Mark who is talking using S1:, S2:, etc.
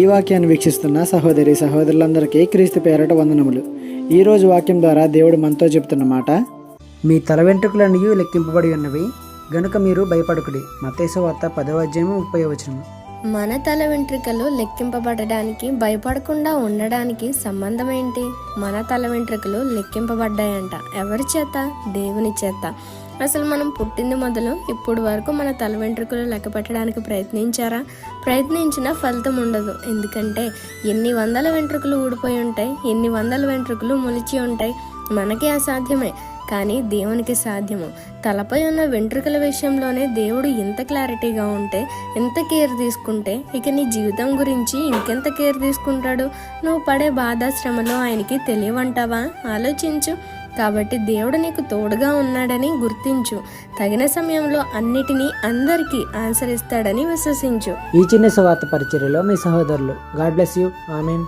S1: ఈ వాక్యాన్ని వీక్షిస్తున్న సహోదరులందరికీ క్రీస్తు పేరట వందనములు. ఈరోజు వాక్యం ద్వారా దేవుడు మనతో చెబుతున్న మాట, మీ తల వెంట్రుకలన్నీ లెక్కింపబడి ఉన్నవి గనుక మీరు భయపడకుడి. మత్తయి సువార్త 10:30.
S2: మన తల వెంట్రుకలు లెక్కింపబడడానికి భయపడకుండా ఉండడానికి సంబంధం ఏంటి? మన తల వెంట్రుకలు లెక్కింపబడ్డాయంట. ఎవరి చేత? దేవుని చేత. అసలు మనం పుట్టింది మొదలు ఇప్పుడు వరకు మన తల వెంట్రుకలు లెక్క పెట్టడానికి ప్రయత్నించారా? ప్రయత్నించినా ఫలితం ఉండదు. ఎందుకంటే ఎన్ని వందల వెంట్రుకలు ఊడిపోయి ఉంటాయి, ఎన్ని వందల వెంట్రుకలు మొలిచి ఉంటాయి. మనకి అసాధ్యమే, కానీ దేవునికి సాధ్యము. తలపై ఉన్న వెంట్రుకల విషయంలోనే దేవుడు ఇంత క్లారిటీగా ఉంటే, ఎంత కేర్ తీసుకుంటే, ఇక నీ జీవితం గురించి ఇంకెంత కేర్ తీసుకుంటాడు? నువ్వు పడే బాధ శ్రమలో ఆయనకి తెలియవంటావా? ఆలోచించు. కాబట్టి దేవుడు నీకు తోడుగా ఉన్నాడని గుర్తించు. తగిన సమయంలో అన్నిటినీ అందరికీ ఆన్సర్ ఇస్తాడని విశ్వసించు.
S1: ఈ చిన్న సువార్త పరిచర్యలో మీ సహోదరులు. God bless you. ఆమేన్.